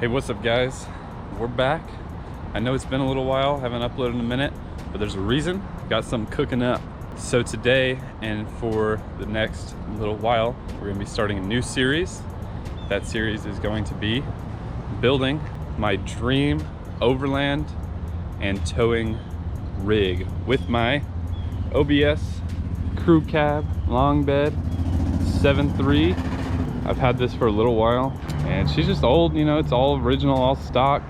Hey, what's up guys? We're back. I know it's been a little while, haven't uploaded in a minute, but there's a reason. Got something cooking up. So today and for the next little while, we're gonna be starting a new series. That series is going to be building my dream overland and towing rig with my OBS crew cab long bed 7.3. I've had this for a little while and she's just old, you know, it's all original, all stock.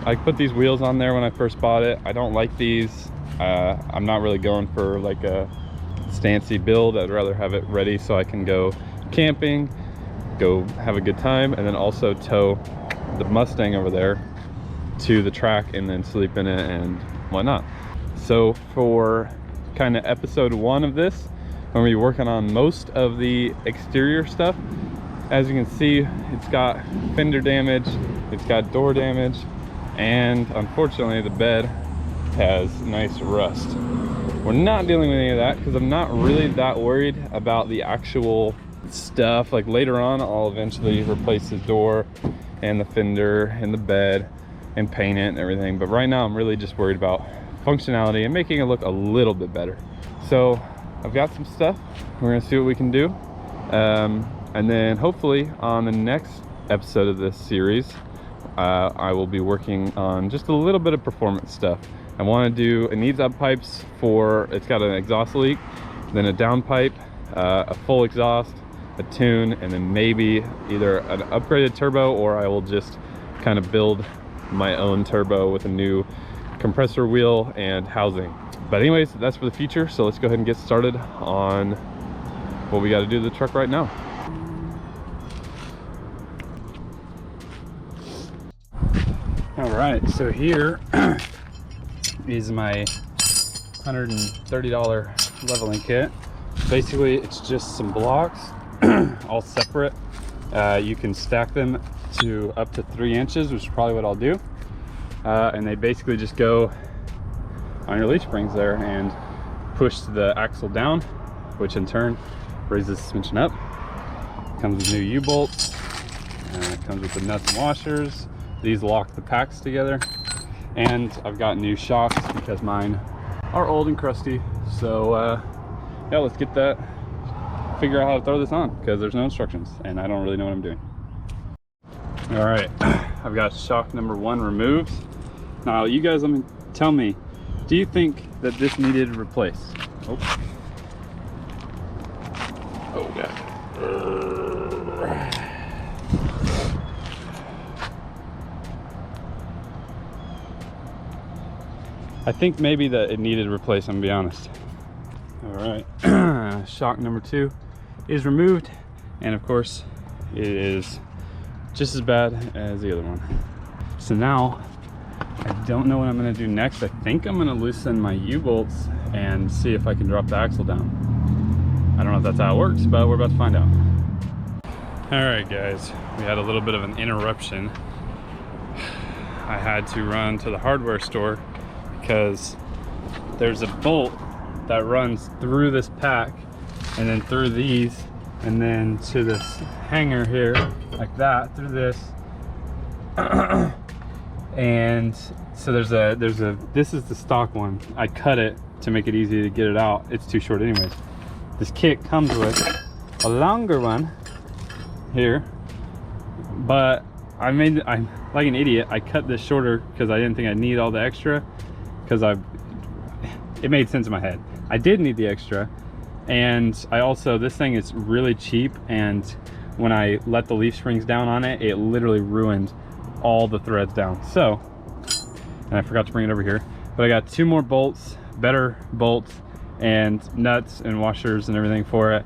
I put these wheels on there when I first bought it. I don't like these. I'm not really going for like a stancy build. I'd rather have it ready so I can go camping, go have a good time, and then also tow the Mustang over there to the track and then sleep in it and whatnot. So for kind of episode 1 of this, I'm gonna be working on most of the exterior stuff. As you can see, it's got fender damage, it's got door damage, and unfortunately the bed has nice rust. We're not dealing with any of that because I'm not really that worried about the actual stuff. Like later on, I'll eventually replace the door and the fender and the bed and paint it and everything. But right now I'm really just worried about functionality and making it look a little bit better. So I've got some stuff. We're gonna see what we can do. And then hopefully on the next episode of this series, I will be working on just a little bit of performance stuff. I want to do, it needs up pipes for, it's got an exhaust leak, then a downpipe, a full exhaust, a tune, and then maybe either an upgraded turbo, or I will just kind of build my own turbo with a new compressor wheel and housing. But anyways, that's for the future. So let's go ahead and get started on what we got to do to the truck right now. All right, so here is my $130 leveling kit. Basically, it's just some blocks, all separate. You can stack them to up to 3 inches, which is probably what I'll do. And they basically just go on your leaf springs there and push the axle down, which in turn raises the suspension up. Comes with new U-bolts, it comes with the nuts and washers. These lock the packs together, and I've got new shocks because mine are old and crusty. So yeah, let's get that, figure out how to throw this on, because there's no instructions and I don't really know what I'm doing. All right, I've got shock number 1 removed. Now you guys, tell me, do you think that this needed replaced? Oh god. I think maybe that it needed replaced, I'm gonna be honest. All right, shock number 2 is removed, and of course it is just as bad as the other one. So now I don't know what I'm gonna do next. I think I'm gonna loosen my U-bolts and see if I can drop the axle down. I don't know if that's how it works, but we're about to find out. All right guys, we had a little bit of an interruption. I had to run to the hardware store because there's a bolt that runs through this pack and then through these and then to this hanger here like that through this. And so there's a this is the stock one. I cut it to make it easy to get it out. It's too short anyways. This kit comes with a longer one here, but I'm like an idiot. I cut this shorter because I didn't think I'd need all the extra, because it made sense in my head. I did need the extra, and I also, this thing is really cheap, and when I let the leaf springs down on it, it literally ruined all the threads down. So, and I forgot to bring it over here, but I got 2 more bolts, better bolts, and nuts and washers and everything for it.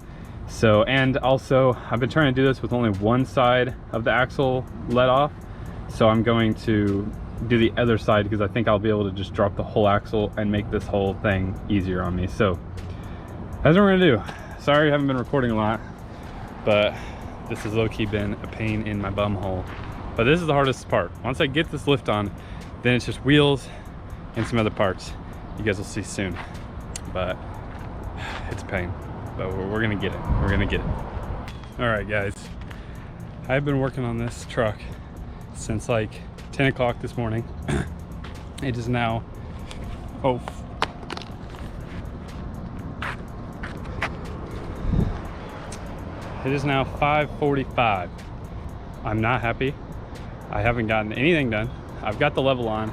So, and also I've been trying to do this with only one side of the axle let off, so I'm going to do the other side because I think I'll be able to just drop the whole axle and make this whole thing easier on me. So that's what we're gonna do. Sorry I haven't been recording a lot, but this has low-key been a pain in my bum hole. But this is the hardest part. Once I get this lift on, then it's just wheels and some other parts. You guys will see soon, but it's a pain. But we're gonna get it. We're gonna get it. All right guys, I've been working on this truck since like 10 o'clock this morning. It is now, it is now 5:45. I'm not happy. I haven't gotten anything done. I've got the level on,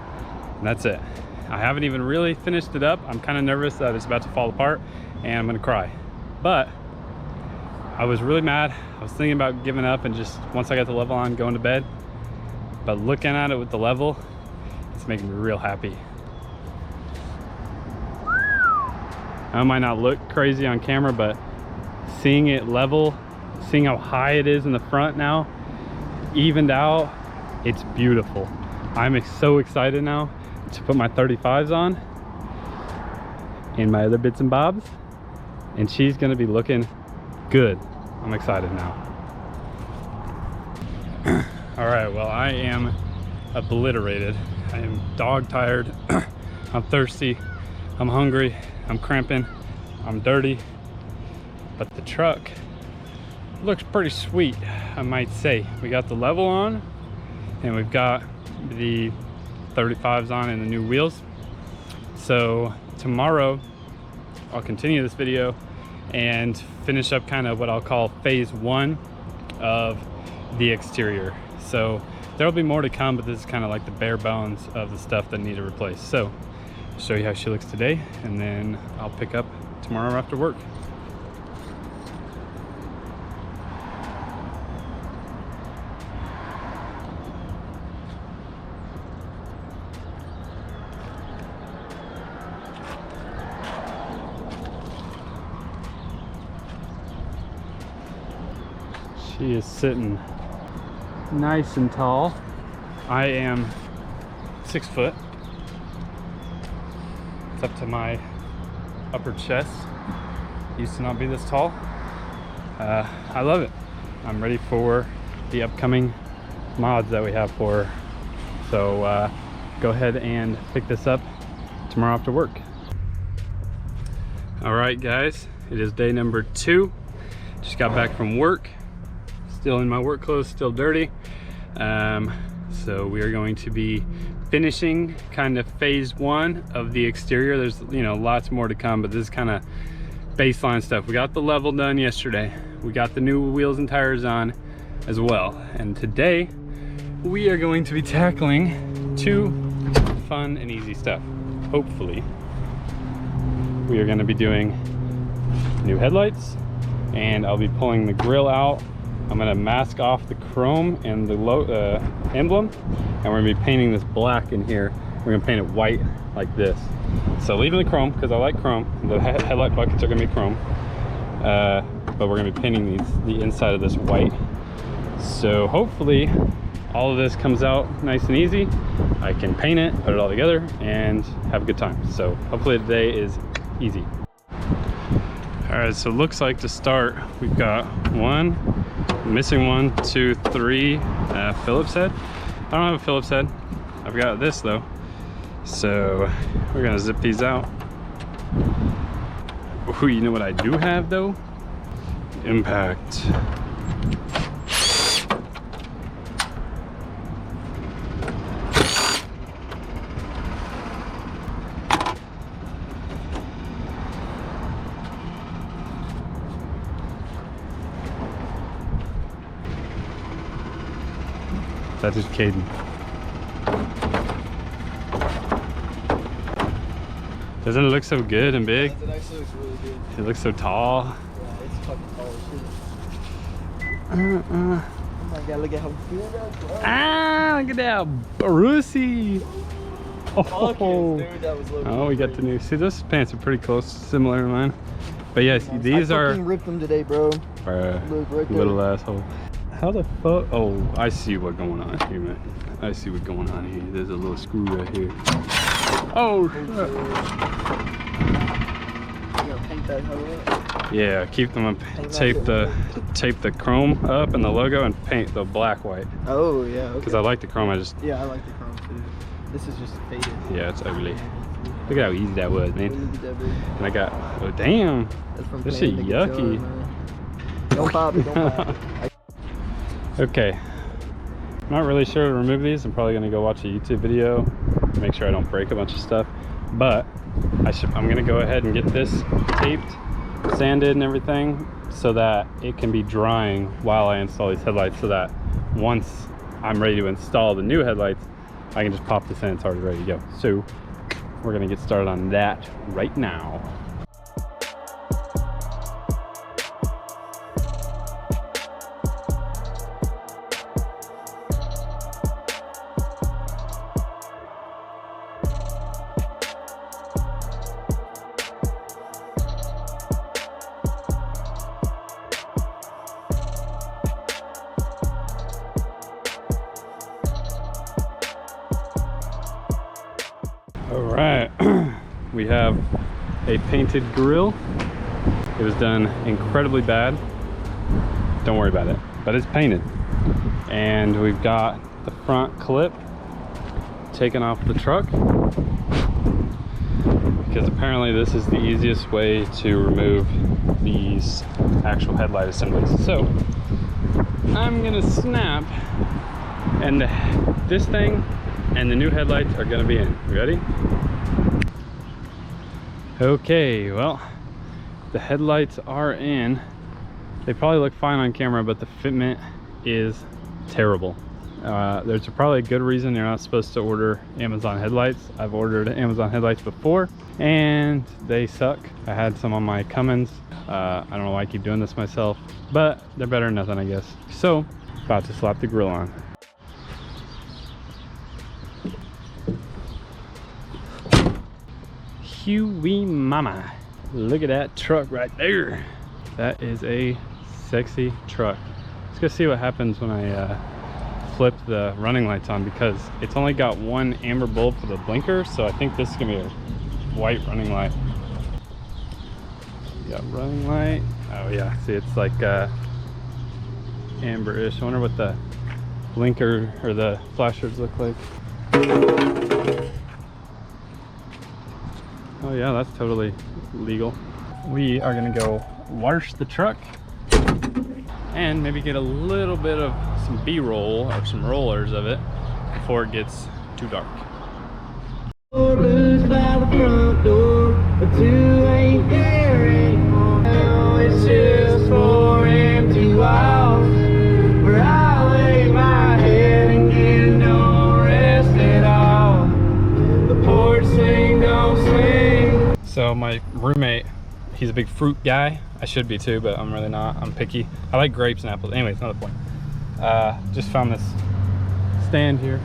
and that's it. I haven't even really finished it up. I'm kind of nervous that it's about to fall apart and I'm gonna cry. But I was really mad. I was thinking about giving up and just, once I got the level on, going to bed. But looking at it with the level, it's making me real happy. I might not look crazy on camera, but seeing it level, seeing how high it is in the front now, evened out, it's beautiful. I'm so excited now to put my 35s on and my other bits and bobs, and she's gonna be looking good. I'm excited now. All right, well, I am obliterated. I am dog tired. I'm thirsty, I'm hungry, I'm cramping, I'm dirty, but the truck looks pretty sweet, I might say. We got the level on, and we've got the 35s on and the new wheels. So tomorrow I'll continue this video and finish up kind of what I'll call phase 1 of the exterior. So there'll be more to come, but this is kind of like the bare bones of the stuff that need to replace. So I'll show you how she looks today, and then I'll pick up tomorrow after work. She is sitting nice and tall. I am 6 foot. It's up to my upper chest. Used to not be this tall. I love it. I'm ready for the upcoming mods that we have for her. So go ahead and pick this up tomorrow after work. All right, guys, it is day number 2. Just got back from work. Still in my work clothes, still dirty. So we are going to be finishing kind of phase 1 of the exterior. There's, you know, lots more to come, but this is kind of baseline stuff. We got the level done yesterday. We got the new wheels and tires on as well. And today we are going to be tackling 2 fun and easy stuff. Hopefully we are going to be doing new headlights, and I'll be pulling the grill out. I'm gonna mask off the chrome and the emblem, and we're gonna be painting this black in here. We're gonna paint it white like this. So leaving the chrome, because I like chrome. The headlight buckets are gonna be chrome. But we're gonna be painting the inside of this white. So hopefully all of this comes out nice and easy. I can paint it, put it all together, and have a good time. So hopefully today is easy. All right, so it looks like to start, we've got missing 1, 2, 3 Phillips head. I don't have a Phillips head. I've got this though. So we're gonna zip these out. Ooh, you know what I do have though? Impact. That is Caden. Doesn't it look so good and big? It actually looks really good. It looks so tall. Yeah, it's fucking tall as shit. Oh my god, look at how good that is. Ah, look at that Brucey. Oh, dude, that was we got the new. See, those pants are pretty close, similar to mine. But yes, these I are. fucking ripped them today, bro. Look right there. Little asshole. How the fuck? Oh, I see what's going on here, man. I see what's going on here. There's a little screw right here. Oh, shit. You gotta paint that hoe up. Yeah, keep them up. Tape the chrome up and the logo, and paint the black white. Oh yeah. Okay. Because I like the chrome. Yeah, I like the chrome too. This is just faded. Yeah, it's ugly. Look at how easy that was, man. And I got. Oh damn. This shit yucky. Don't pop it. Don't pop it. Okay, I'm not really sure to remove these. I'm probably gonna go watch a YouTube video, make sure I don't break a bunch of stuff. But I'm gonna go ahead and get this taped, sanded and everything, so that it can be drying while I install these headlights, so that once I'm ready to install the new headlights, I can just pop this in, it's already ready to go. So we're gonna get started on that right now. All right, we have a painted grille. It was done incredibly bad. Don't worry about it, but it's painted. And we've got the front clip taken off the truck, because apparently this is the easiest way to remove these actual headlight assemblies. So I'm gonna snap, and this thing and the new headlights are gonna be in. You ready? Okay, well, the headlights are in. They probably look fine on camera, but the fitment is terrible. There's probably a good reason you're not supposed to order Amazon headlights. I've ordered Amazon headlights before and they suck. I had some on my Cummins. I don't know why I keep doing this myself, but they're better than nothing, I guess. So, about to slap the grill on. Huey mama, look at that truck right there. That is a sexy truck. Let's go see what happens when I flip the running lights on, because it's only got one amber bulb for the blinker, so I think this is gonna be a white running light. You got running light. Oh yeah, see, it's like amber-ish. I wonder what the blinker or the flashers look like. Oh yeah, that's totally legal. We are gonna go wash the truck and maybe get a little bit of some B-roll or some rollers of it before it gets too dark. Lose by the front door, but two ain't there anymore. Now it's just 4 empty walls where I lay my head and get no rest at all. The porch swing don't swing. So my roommate, he's a big fruit guy. I should be too, but I'm really not. I'm picky. I like grapes and apples. Anyways, another point. Just found this stand here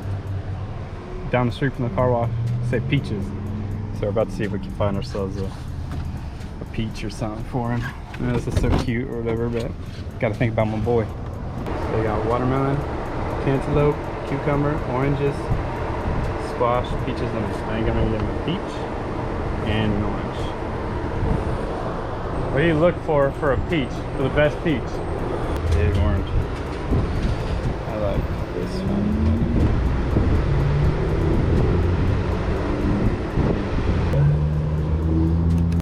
down the street from the car wash. Say peaches. So we're about to see if we can find ourselves a peach or something for him. I know this is so cute or whatever, but gotta think about my boy. So we got watermelon, cantaloupe, cucumber, oranges, squash, peaches, and I think I'm gonna get him a peach and an orange. What do you look for a peach? For the best peach? Big orange. I like this one.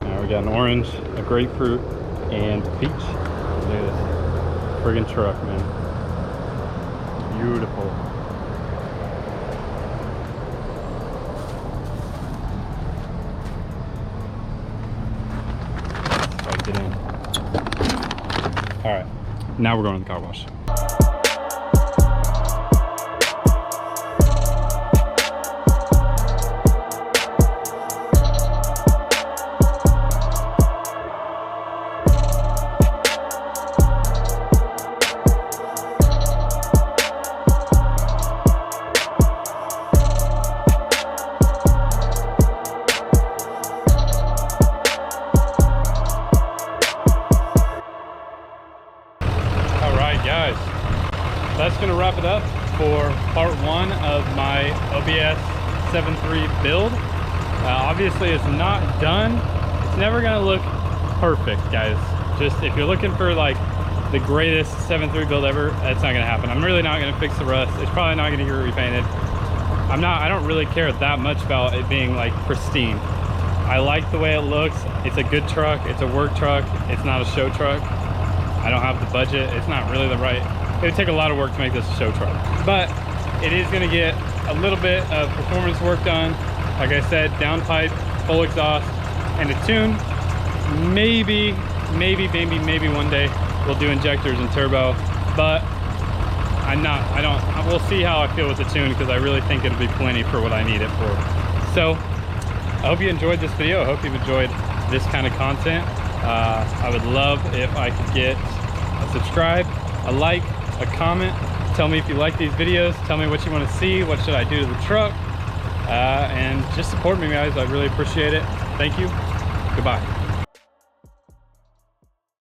Now we got an orange, a grapefruit, and a peach. Look at this friggin' truck, man. Beautiful. All right, now we're going to the car wash. Guys, that's gonna wrap it up for part 1 of my OBS 7.3 build. Obviously it's not done. It's never gonna look perfect, guys. Just if you're looking for like the greatest 7.3 build ever, that's not gonna happen. I'm really not gonna fix the rust. It's probably not gonna get repainted. I don't really care that much about it being like pristine. I like the way it looks. It's a good truck. It's a work truck. It's not a show truck. I don't have the budget. It's not really the right, it would take a lot of work to make this a show truck. But it is going to get a little bit of performance work done. Like I said, downpipe, full exhaust, and a tune. Maybe one day we'll do injectors and turbo, but we'll see how I feel with the tune, because I really think it'll be plenty for what I need it for. So I hope you enjoyed this video. I hope you've enjoyed this kind of content. I would love if I could get a subscribe, a like, a comment. Tell me if you like these videos. Tell me what you want to see. What should I do to the truck? And just support me, guys. I really appreciate it. Thank you. Goodbye.